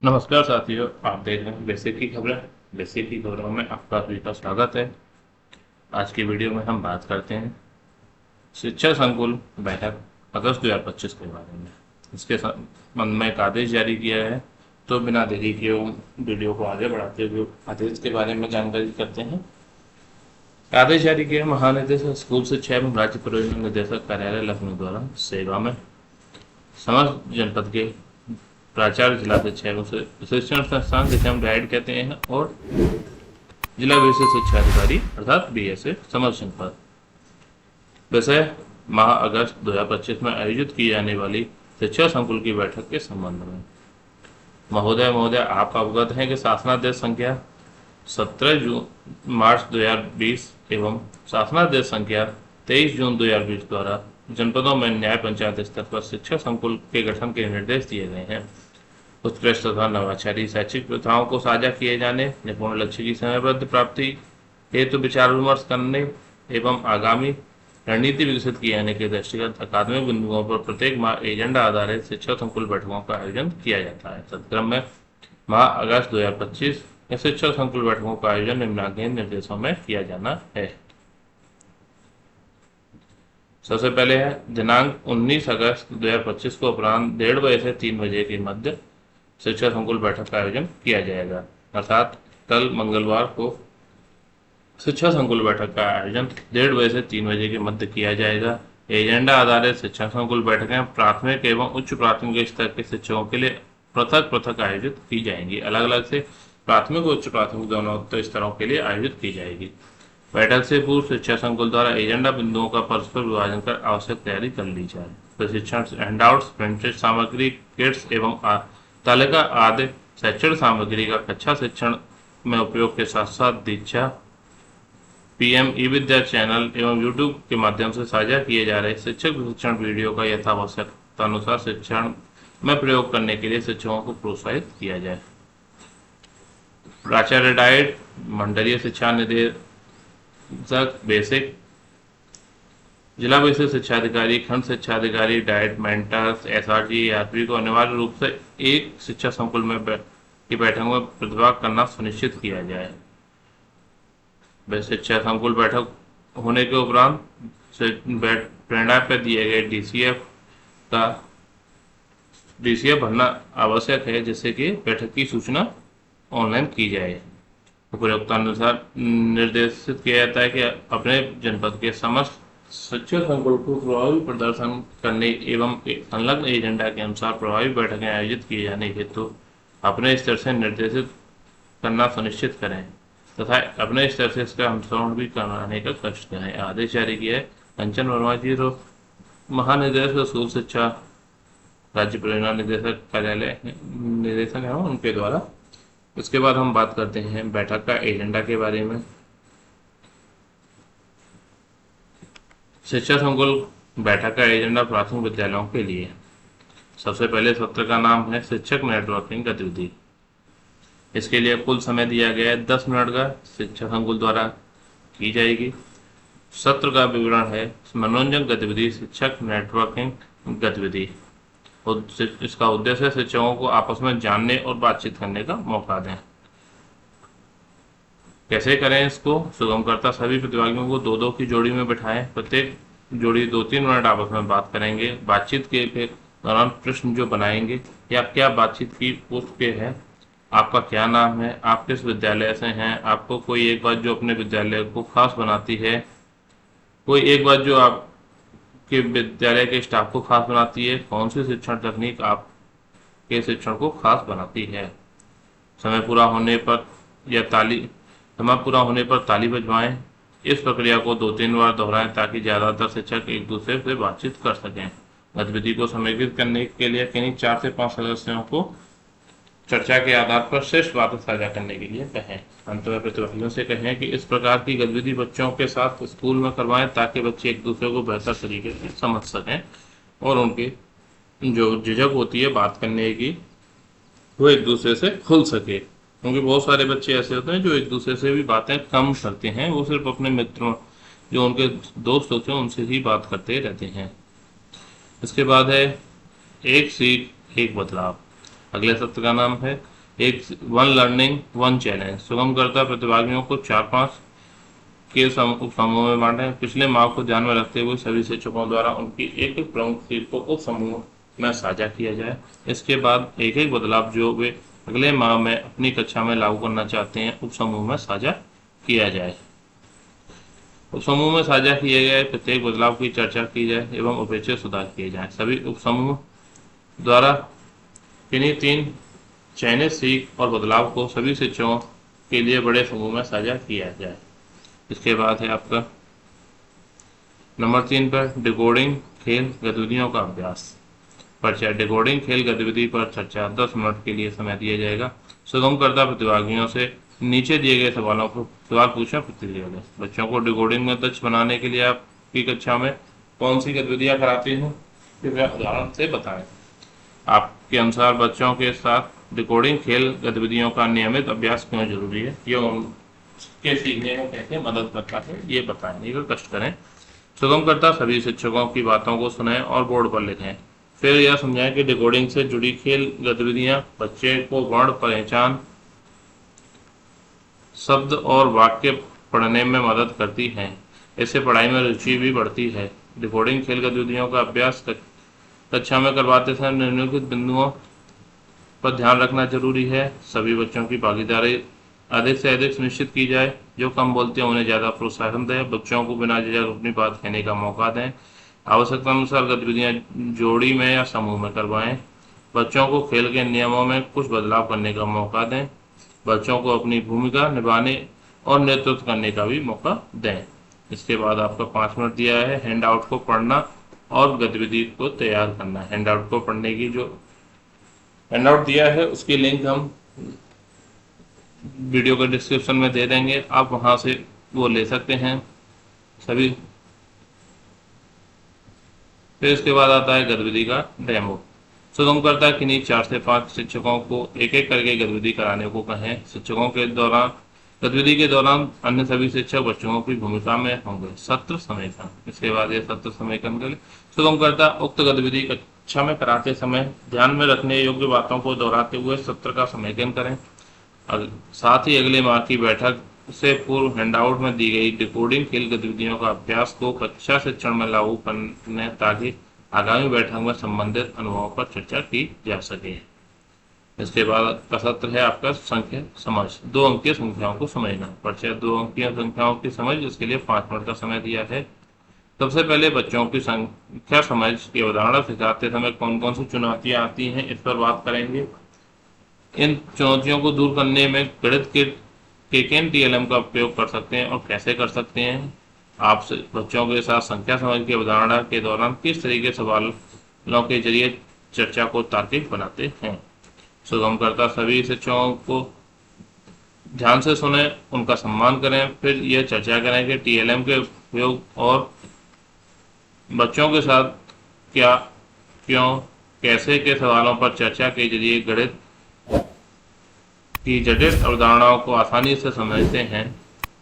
नमस्कार साथियों, आप देख रहे हैं बेसिक की खबरें। बेसिक की खबरों में आपका सभी का स्वागत है। आज की वीडियो में हम बात करते हैं शिक्षा संकुल बैठक अगस्त 2025 के बारे में। इसके संबंध में एक आदेश जारी किया है, तो बिना देरी किए वीडियो को आगे बढ़ाते हुए आदेश के बारे में जानकारी करते हैं। आदेश जारी किया महानिदेशक स्कूल शिक्षा एवं राज्य परियोजना निदेशक कार्यालय लखनऊ द्वारा सेवा में समस्त जनपद के प्राचार्य, जिला शिक्षा एवं शिक्षण संस्थान जिसे हम डाइट कहते हैं, और जिला विशेष शिक्षा अधिकारी अर्थात BSA समस्त जनपद विषय माह अगस्त 2025 में आयोजित की जाने वाली शिक्षा संकुल की बैठक के संबंध में। महोदय आप अवगत हैं कि शासनादेश संख्या 17 मार्च 2020 एवं शासनादेश संख्या 23 जून 2020 द्वारा जनपदों में न्याय पंचायत स्तर पर शिक्षा संकुल के गठन के निर्देश दिए गए हैं। उत्कृष्ट तथा नवाचारी शैक्षिक प्रथाओं को साझा किए जाने, निपुण लक्ष्य की समयबद्ध प्राप्ति हेतु विचार विमर्श करने एवं आगामी रणनीति विकसित किए जाने के दृष्टिगत अकादमिक बिंदुओं पर प्रत्येक माह एजेंडा आधारित शिक्षा संकुल बैठकों का आयोजन किया जाता है। तत्क्रम में माह अगस्त 2025 में शिक्षा संकुल बैठकों का आयोजन निम्नलिखित निर्देशों में किया जाना है। सबसे पहले है दिनांक 19 अगस्त 2025 को अपराह्न 1:30 बजे से 3 बजे के मध्य शिक्षा संकुल बैठक का आयोजन किया जाएगा। अर्थात कल मंगलवार को शिक्षा संकुल बैठक का आयोजन 1:30 बजे से 3 बजे के मध्य किया जाएगा। एजेंडा आधारित शिक्षा संकुल बैठकें प्राथमिक एवं उच्च प्राथमिक स्तर के शिक्षकों के लिए पृथक पृथक आयोजित की जाएंगी। अलग अलग से प्राथमिक और उच्च प्राथमिक दोनों स्तरों के लिए आयोजित की जाएगी। बैठक से पूर्व शिक्षा संकुल द्वारा एजेंडा बिंदुओं का परस्पर विभाजन कर आवश्यक तैयारी कर ली जाए। प्रशिक्षण हैंडआउट्स, प्रिंटेड सामग्री, किट्स एवं तालिका आदि शैक्षणिक सामग्री का कक्षा शिक्षण में उपयोग के साथ साथ दीक्षा, PM ई-विद्या चैनल एवं YouTube के माध्यम से साझा किए जा रहे शिक्षक प्रशिक्षण वीडियो का यथावश्यकतानुसार शिक्षण में प्रयोग करने के लिए शिक्षकों को प्रोत्साहित किया जाए। प्राचार्य डाइट, मंडलीय शिक्षा निदेशक बेसिक, जिला विशेष शिक्षा अधिकारी, खंड शिक्षा अधिकारी, डाइट, मेंटर्स, SRG, ARP को अनिवार्य रूप से एक शिक्षा संकुल में की बैठक में प्रतिभाग करना सुनिश्चित किया जाए। शिक्षा संकुल बैठक होने के उपरांत प्रेरणा पर दिए गए DCF भरना आवश्यक है, जिससे कि बैठक की सूचना ऑनलाइन की जाए। उपरोक्तानुसार निर्देशित किया जाता है कि अपने जनपद के समस्त शिक्षा संकुल को प्रभावी प्रदर्शन करने एवं संलग्न एजेंडा के अनुसार प्रभावी बैठकें आयोजित किए जाने हेतु अपने स्तर से निर्देशित करना सुनिश्चित करें तथा अपने स्तर से इसका अनुसरण भी कराने का कष्ट करें। आदेश जारी किया है कंचन वर्मा जी, महानिदेशक स्कूल शिक्षा राज्य परियोजना निदेशक कार्यालय निदेशक है उनके द्वारा। उसके बाद हम बात करते हैं बैठक का एजेंडा के बारे में। शिक्षा संकुल बैठक का एजेंडा प्राथमिक विद्यालयों के लिए। सबसे पहले सत्र का नाम है शिक्षक नेटवर्किंग गतिविधि। इसके लिए कुल समय दिया गया है 10 मिनट का, शिक्षा संकुल द्वारा की जाएगी। सत्र का विवरण है मनोरंजन गतिविधि, शिक्षक नेटवर्किंग गतिविधि। इसका उद्देश्य शिक्षकों को आपस में जानने और बातचीत करने का मौका दें। कैसे करें इसको सुगमकर्ता? सभी प्रतिभागियों को 2-2 की जोड़ी में बिठाएं। प्रत्येक जोड़ी 2-3 मिनट आपस में बात करेंगे। बातचीत के दौरान प्रश्न जो बनाएंगे या क्या बातचीत की पोस्ट पे है, आपका क्या नाम है, आप किस विद्यालय से हैं, आपको कोई एक बात जो अपने विद्यालय को खास बनाती है, कोई एक बात जो आपके विद्यालय के स्टाफ को खास बनाती है, कौन सी शिक्षण तकनीक आपके शिक्षण को खास बनाती है। समय पूरा होने पर ताली बजवाएं। इस प्रक्रिया को 2-3 बार दोहराएं ताकि ज्यादातर शिक्षक एक दूसरे से बातचीत कर सकें। गतिविधि को समेकित करने के लिए किन्हीं 4 से 5 सदस्यों को चर्चा के आधार पर श्रेष्ठ बातें साझा करने के लिए कहें। अंत में प्रतिभागियों से कहें कि इस प्रकार की गतिविधि बच्चों के साथ स्कूल में करवाएं ताकि बच्चे एक दूसरे को बेहतर तरीके से समझ सकें और उनकी जो झिझक होती है बात करने की, वो एक दूसरे से खुल सके। क्योंकि बहुत सारे बच्चे ऐसे होते हैं जो एक दूसरे से भी बातें कम करते हैं, वो सिर्फ अपने मित्रों जो उनके दोस्त होते हैं उनसे ही बात करते रहते हैं। इसके बाद है एक सीख एक बदलाव। अगले सत्र का नाम है एक वन लर्निंग वन चैलेंज। सुगमकर्ता प्रतिभागियों को 4-5 के समूह में बांटे। पिछले माह को ध्यान में रखते हुए सभी शिक्षकों द्वारा उनकी एक एक प्रमुख चीज को उप समूह में साझा किया जाए। इसके बाद एक एक बदलाव जो वे अगले माह में अपनी कक्षा में लागू करना चाहते हैं उप समूह में साझा किया जाए। उप समूह में साझा किए गए प्रत्येक बदलाव की चर्चा की जाए एवं उपेक्षित सुधार किए जाए। सभी उप समूह द्वारा किन्हीं 3 चयनित सीख और बदलाव को सभी शिक्षकों के लिए बड़े समूह में साझा किया जाए। इसके बाद है आपका नंबर 3 पर डिकोडिंग खेल गतिविधियों का अभ्यास। परिचय। डिकोडिंग खेल गतिविधि पर चर्चा 10 मिनट के लिए समय दिया जाएगा। सुगमकर्ता प्रतिभागियों से नीचे दिए गए सवालों को सवाल पूछें, प्रतिक्रिया दें। बच्चों को डिकोडिंग में दक्ष बनाने के लिए आपकी कक्षा में कौन सी गतिविधियां कराती हैं, कृपया उदाहरण से बताएं। आपके अनुसार बच्चों के साथ डिकोडिंग खेल गतिविधियों का नियमित अभ्यास क्यों जरूरी है, यह उनके सीखने में कैसे मदद करता है, ये बताएं। ये कष्ट करें। सुगमकर्ता सभी शिक्षकों की बातों को सुनें और बोर्ड पर लिखें। फिर यह समझाएं कि डिकोडिंग से जुड़ी खेल गतिविधियां बच्चे को वर्ण पहचान, शब्द और वाक्य पढ़ने में मदद करती हैं। इससे पढ़ाई में रुचि भी बढ़ती है। डिकोडिंग खेल गतिविधियों का अभ्यास कक्षा में करवाते समय निम्नलिखित बिंदुओं पर ध्यान रखना जरूरी है। सभी बच्चों की भागीदारी अधिक से अधिक सुनिश्चित की जाए। जो कम बोलते हैं उन्हें ज़्यादा प्रोत्साहन दें। बच्चों को बिना झिझक अपनी बात कहने का मौका दें। आवश्यकता अनुसार गतिविधियां जोड़ी में या समूह में करवाएं। बच्चों को खेल के नियमों में कुछ बदलाव करने का मौका दें। बच्चों को अपनी भूमिका निभाने और नेतृत्व करने का भी मौका दें। इसके बाद आपका 5 मिनट दिया है हैंड आउट को पढ़ना और गतिविधि को तैयार करना। हैंड आउट को पढ़ने की जो हैंड आउट दिया है उसकी लिंक हम वीडियो के डिस्क्रिप्शन में दे देंगे, आप वहां से वो ले सकते हैं सभी। फिर इसके बाद आता है गतिविधि का डेमो। सुगमकर्ता किन्हीं 4 से 5 शिक्षकों को एक एक करके गतिविधि कराने को कहें। शिक्षकों के दौरान गतिविधि के दौरान अन्य सभी शिक्षक बच्चों की भूमिका में होंगे। सत्र समेकन। इसके बाद ये सत्र समेकन करें। सुगमकर्ता उक्त गतिविधि कक्षा में कराते समय ध्यान में रखने योग्य बातों को दोहराते हुए सत्र का समेकन करें। साथ ही अगले माह की बैठक से पूर्व हैंडआउट में दी गई डिकोडिंग खेल गतिविधियों का अभ्यास को कक्षा शिक्षण में लागू करने ताकि आगामी बैठक में संबंधित अनुभवों पर चर्चा की जा सके। इसके बाद का सत्र है आपका संख्या समझ। 2 अंकीय संख्याओं को समझना। परिचय। 2 अंकीय संख्याओं की समझ, इसके लिए 5 मिनट का समय दिया है। सबसे पहले बच्चों की संख्या समझ की अवधारणा सिखाते समय कौन कौन सी चुनौतियां आती हैं इस पर बात करेंगे। इन चुनौतियों को दूर करने में गणित के किन TLM का उपयोग कर सकते हैं और कैसे कर सकते हैं। आप बच्चों के साथ संख्या समझ की अवधारणा के दौरान किस तरीके सवालों के जरिए चर्चा को तार्किक बनाते हैं। सुगमकर्ता सभी शिक्षकों को ध्यान से सुने, उनका सम्मान करें। फिर यह चर्चा करें कि TLM के उपयोग और बच्चों के साथ क्या, क्यों, कैसे के सवालों पर चर्चा के जरिए गणित की जटिल अवधारणाओं को आसानी से समझते हैं।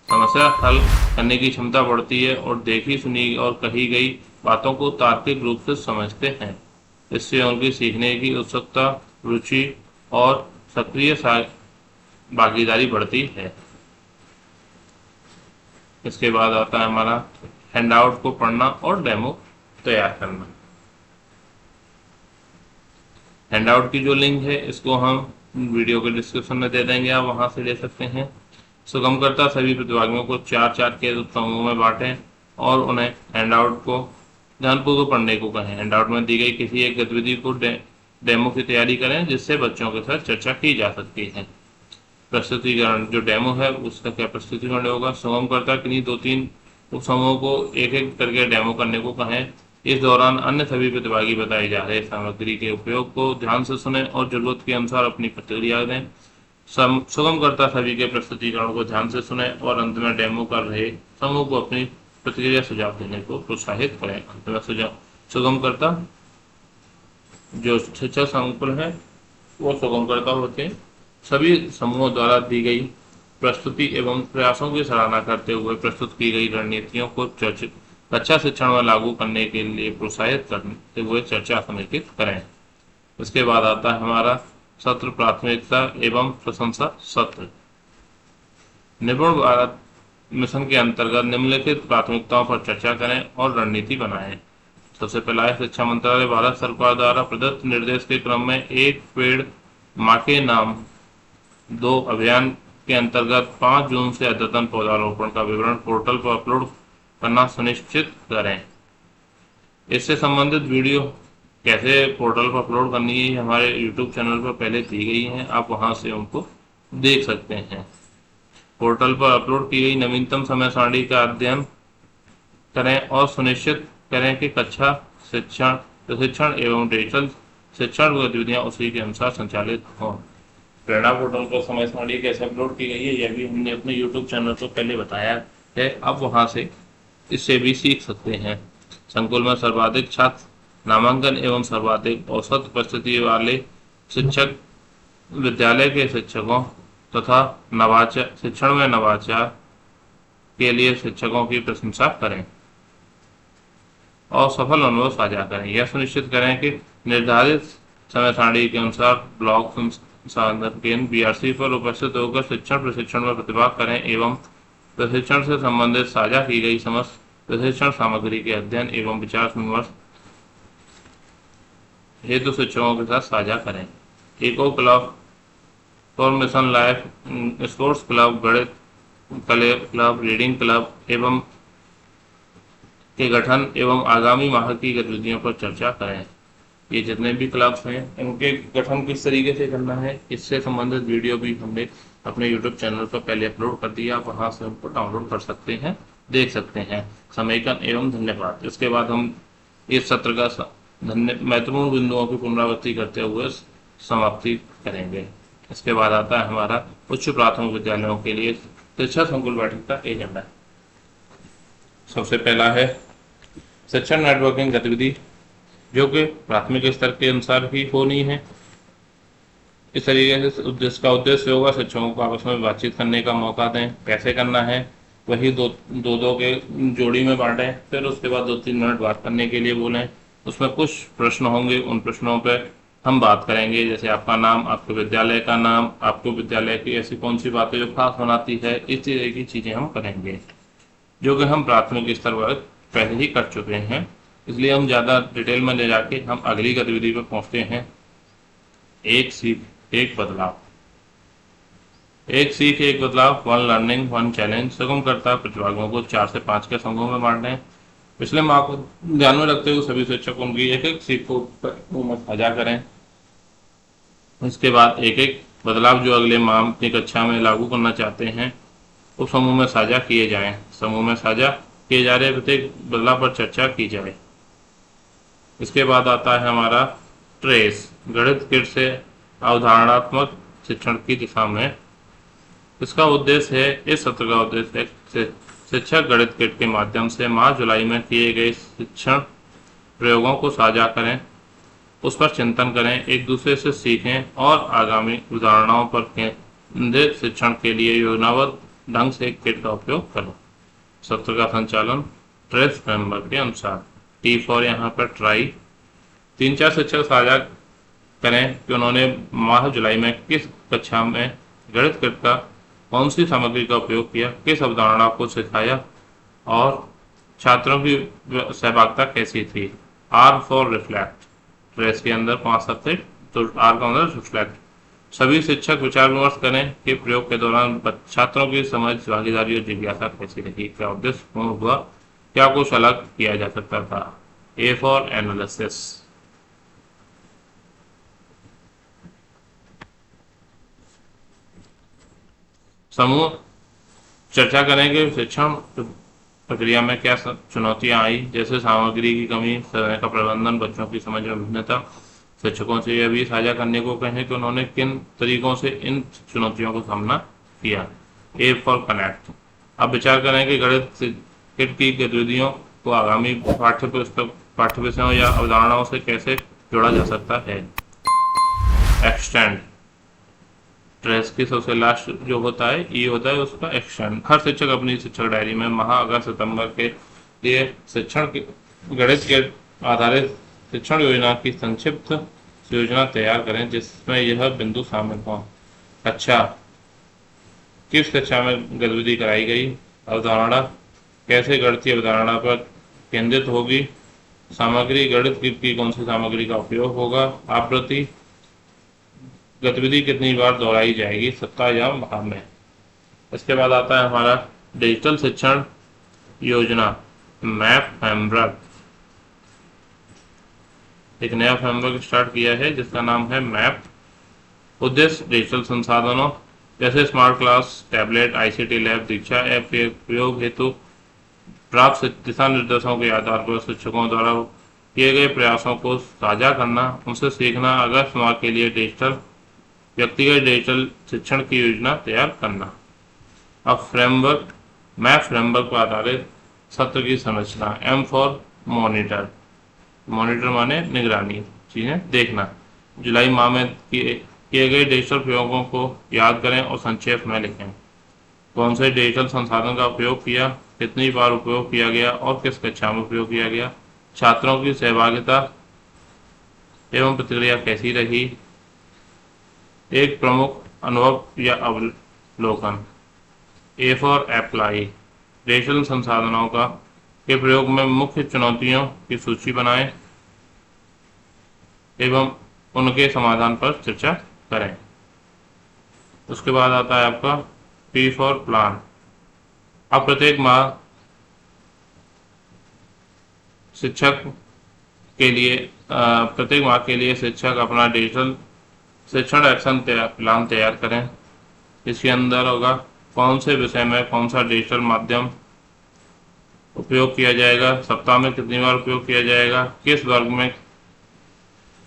समस्या हल करने की क्षमता बढ़ती है और देखी सुनी और कही गई बातों को तार्किक रूप से समझते हैं। इससे उनकी सीखने की उत्सुकता, रुचि और सक्रिय भागीदारी बढ़ती है। इसके बाद आता है हमारा हैंडआउट को पढ़ना और डेमो तैयार करना। हैंडआउट की जो लिंक है इसको हम वीडियो के डिस्क्रिप्शन में दे देंगे, आप वहां से ले सकते हैं। सुगमकर्ता सभी प्रतिभागियों को 4-4 के समूह में बांटें और उन्हें हैंडआउट को ध्यानपूर्वक पढ़ने को कहें। हैंडआउट में दी गई किसी एक गतिविधि को डेमो की तैयारी करें जिससे बच्चों के साथ चर्चा की जा सकती है। प्रस्तुतिकरण। जो डेमो है उसका क्या प्रस्तुतिकरण होगा। सुगमकर्ता किन्हीं 2-3 उपसमूहों को एक एक करके डेमो करने को कहें। इस दौरान अन्य सभी प्रतिभागी बताई जा रही सामग्री के उपयोग को ध्यान से सुनें और जरूरत के अनुसार अपनी प्रतिक्रिया दें। सुगमकर्ता सभी के प्रस्तुतिकरण को ध्यान से सुनें और अंत में डेमो कर रहे समूह को अपनी प्रतिक्रिया सुझाव देने को प्रोत्साहित करें। अंत में सुगमकर्ता जो शिक्षक संकुल है वो सुगमकर्ता होते हैं। सभी समूहों द्वारा दी गई प्रस्तुति एवं प्रयासों की सराहना करते हुए प्रस्तुत की गई रणनीतियों को कक्षा शिक्षण में लागू करने के लिए प्रोत्साहित करते हुए चर्चा समेकित करें। इसके बाद आता है हमारा सत्र प्राथमिकता एवं प्रशंसा सत्र। निपुण भारत मिशन के अंतर्गत निम्नलिखित प्राथमिकताओं पर चर्चा करें और रणनीति बनाएं। सबसे पहला है शिक्षा मंत्रालय भारत सरकार द्वारा प्रदत्त निर्देश के क्रम में एक पेड़ मां के नाम 2 अभियान के अंतर्गत 5 जून से अद्यतन पौधारोपण का विवरण पोर्टल पर अपलोड करना सुनिश्चित करें। इससे संबंधित वीडियो कैसे पोर्टल पर अपलोड करनी है हमारे YouTube चैनल पर पहले दी गई हैं, आप वहां से उनको देख सकते हैं। पोर्टल पर अपलोड की गई नवीनतम समय सारणी का अध्ययन करें और सुनिश्चित करें कि कक्षा शिक्षण प्रशिक्षण एवं डिजिटल शिक्षण गतिविधियां उसी के अनुसार संचालित हों। प्रेरणा पोर्टल पर समय सारणी कैसे अपलोड की गई है यह भी हमने अपने YouTube चैनल पर पहले बताया है, आप वहां से इससे भी सीख सकते हैं। संकुल में सर्वाधिक छात्र नामांकन एवं सर्वाधिक औसत उपस्थिति वाले शिक्षक विद्यालय के शिक्षकों तथा नवाचार शिक्षण में नवाचार के लिए शिक्षकों की प्रशंसा करें और सफल अनुभव साझा करें। यह सुनिश्चित करें कि निर्धारित समय सारणी के अनुसार ब्लॉक संसाधन केंद्र BRC पर उपस्थित होकर शिक्षण प्रशिक्षण में प्रतिभाग करें एवं प्रशिक्षण से संबंधित साझा की गई समस्त प्रशिक्षण सामग्री के अध्ययन एवं विचार विमर्श हेतु शिक्षकों के साथ साझा करें। Eco club for mission life, sports club, गणित क्लब, रीडिंग क्लब एवं के गठन एवं आगामी माह की गतिविधियों पर चर्चा करें। ये जितने भी क्लब्स हैं इनके गठन किस तरीके से करना है इससे संबंधित वीडियो भी हमने अपने YouTube चैनल पर पहले अपलोड कर दिया, आप वहां से उनको डाउनलोड कर सकते हैं, देख सकते हैं। समेकन एवं धन्यवाद। इसके बाद हम इस सत्र का महत्वपूर्ण बिंदुओं की पुनरावृत्ति करते हुए समाप्ति करेंगे। इसके बाद आता है हमारा उच्च प्राथमिक विद्यालयों के लिए शिक्षा संकुल बैठक का एजेंडा। सबसे पहला है शिक्षण नेटवर्किंग गतिविधि जो कि प्राथमिक स्तर के अनुसार ही होनी है। इस तरीके से इसका उद्देश्य होगा शिक्षकों को आपस में बातचीत करने का मौका दें। कैसे करना है वही दो के जोड़ी में बांटें, फिर उसके बाद 2-3 मिनट बात करने के लिए बोलें। उसमें कुछ प्रश्न होंगे, उन प्रश्नों पर हम बात करेंगे, जैसे आपका नाम, आपके विद्यालय का नाम, आपको विद्यालय की ऐसी कौन सी बातें जो खास बनाती है, इस तरह की चीज़ें हम करेंगे जो कि हम प्राथमिक स्तर पर पहले ही कर चुके हैं। इसलिए हम ज़्यादा डिटेल में ले जाके हम अगली गतिविधि पर पहुँचते हैं। एक सीख एक बदलाव। एक सीख एक बदलाव, 1 लर्निंग 1 चैलेंज। सुगम करता प्रतिभागियों को 4 से 5 के समूह में बांटें। पिछले माह को ध्यान में रखते हुए सभी शिक्षकों की एक सीख को साझा करें। इसके बाद एक बदलाव जो अगले माह अपनी कक्षा में लागू करना चाहते हैं वो समूह में साझा किए जाएं। समूह में साझा किए जा रहे प्रत्येक बदलाव पर चर्चा की जाए। इसके बाद आता है हमारा ट्रेस, गणित किट से अवधारणात्मक शिक्षण की दिशा में। इसका उद्देश्य है, इस सत्र का उद्देश्य है शिक्षक गणित किट के माध्यम से माह जुलाई में किए गए शिक्षण प्रयोगों को साझा करें, उस पर चिंतन करें, एक दूसरे से सीखें और आगामी उदाहरणों पर केंद्रित शिक्षण के लिए योजनाबद्ध ढंग से किट का उपयोग करें। सत्र का संचालन ट्रेस फ्रेमवर्क के अनुसार। T फॉर यहाँ पर ट्राई। 3-4 शिक्षक साझा करें कि उन्होंने माह जुलाई में किस कक्षा में गणित किट का कौन सी सामग्री का उपयोग किया, किस अवधारणा को सिखाया और छात्रों की सहभागिता कैसी थी। R for reflect. ट्रेस के अंदर 5 सब्जेक्ट, तो R का अंदर रिफ्लेक्ट। सभी शिक्षक विचार विमर्श करें कि प्रयोग के दौरान छात्रों की समझ, भागीदारी और जिज्ञासा कैसी रही, क्या उद्देश्य पूर्ण हुआ, क्या कुछ अलग किया जा सकता था। A for analysis. समूह चर्चा करें कि शिक्षण प्रक्रिया में क्या चुनौतियां आई, जैसे सामग्री की कमी, समय का प्रबंधन, बच्चों की समझ में भिन्नता। शिक्षकों से यह भी साझा करने को कहें कि उन्होंने किन तरीकों से इन चुनौतियों का सामना किया। A for connect. अब विचार करें कि गणित किट की गतिविधियों को आगामी पाठ्य विषयों या अवधारणाओं से कैसे जोड़ा जा सकता है। एक्सटेंड। ट्रेस की सबसे लास्ट जो होता है ये होता है उसका एक्सटेंड। हर शिक्षक अपनी शिक्षक डायरी में माह अगस्त सितंबर के लिए शिक्षण के गणित के आधारित शिक्षण योजना की संक्षिप्त योजना तैयार करें जिसमें यह बिंदु शामिल हों। अच्छा, किस कक्षा में गतिविधि कराई गई? अवधारणा, कैसे गणितीय अवधारणा पर केंद्रित होगी? सामग्री, गणित की कौन सी सामग्री का उपयोग होगा? आवृत्ति, गतिविधि कितनी बार दोहराई जाएगी, सप्ताह या माह में? इसके बाद आता है हमारा डिजिटल शिक्षण योजना मैप फ्रेमवर्क। एक नया फ्रेमवर्क स्टार्ट किया है जिसका नाम है मैप। उद्देश्य डिजिटल संसाधनों जैसे smart class, tablet, ICT lab, Diksha app के प्रयोग हेतु प्राप्त दिशा निर्देशों के आधार पर शिक्षकों द्वारा किए गए प्रयासों को साझा करना, उनसे सीखना। अगस्त माह के लिए व्यक्तिगत डिजिटल शिक्षण की योजना तैयार करना। अब फ्रेमवर्क, मैप फ्रेमवर्क पर आधारित सत्र की संरचना। एम फॉर मॉनिटर, मॉनिटर माने निगरानी, चीजें देखना। जुलाई माह में किए गए डिजिटल प्रयोगों को याद करें और संक्षेप में लिखें। कौन से डिजिटल संसाधन का उपयोग किया, कितनी बार उपयोग किया गया और किस कक्षा में उपयोग किया गया? छात्रों की सहभागिता एवं प्रतिक्रिया कैसी रही? एक प्रमुख अनुभव या अवलोकन। ए फॉर अप्लाई, डिजिटल संसाधनों के प्रयोग में मुख्य चुनौतियों की सूची बनाएं एवं उनके समाधान पर चर्चा करें। उसके बाद आता है आपका पी फॉर प्लान। अब प्रत्येक माह के लिए शिक्षक अपना डिजिटल शिक्षण एक्शन प्लान तैयार करें। इसके अंदर होगा कौन से विषय में कौन सा डिजिटल माध्यम उपयोग किया जाएगा, सप्ताह में कितनी बार उपयोग किया जाएगा,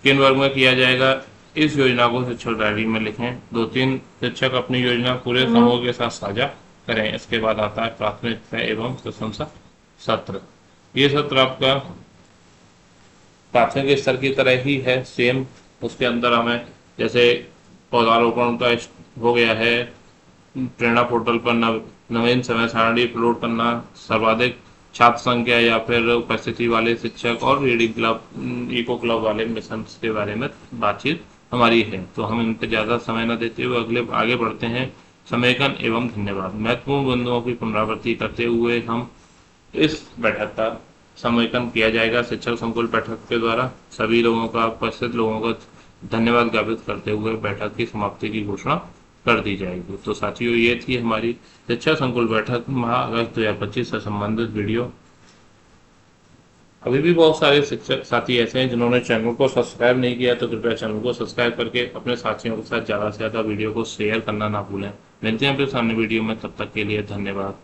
किन वर्ग में किया जाएगा। इस योजना को शिक्षक डायरी में लिखें। 2-3 शिक्षक अपनी योजना पूरे समूह के साथ साझा करें। इसके बाद आता है प्राथमिकता एवं प्रशंसा सत्र। ये सत्र आपका प्राथमिक स्तर की तरह ही है, सेम। उसके अंदर हमें जैसे पौधारोपण का हो गया है, प्रेरणा पोर्टल पर नवीन समय सारणी अपलोड करना, सर्वाधिक छात्र संख्या या फिर उपस्थिति वाले शिक्षक और रीडिंग क्लब, इको क्लब वाले मिशन के बारे में बातचीत हमारी है। तो हम इन पर ज़्यादा समय न देते हुए आगे बढ़ते हैं। समेकन एवं धन्यवाद। महत्वपूर्ण बिंदुओं की पुनरावृत्ति करते हुए हम इस बैठक का समेकन किया जाएगा शिक्षक संकुल बैठक के द्वारा। सभी लोगों का, उपस्थित लोगों का धन्यवाद ज्ञापित करते हुए बैठक की समाप्ति की घोषणा कर दी जाएगी। तो साथियों, ये थी हमारी शिक्षा संकुल बैठक माह अगस्त 2025 से संबंधित वीडियो। अभी भी बहुत सारे शिक्षक साथी ऐसे हैं जिन्होंने चैनल को सब्सक्राइब नहीं किया, तो कृपया चैनल को सब्सक्राइब करके अपने साथियों के साथ ज़्यादा से ज़्यादा वीडियो को शेयर करना ना भूलें। मिलते हैं फिर सामने वीडियो में, तब तक के लिए धन्यवाद।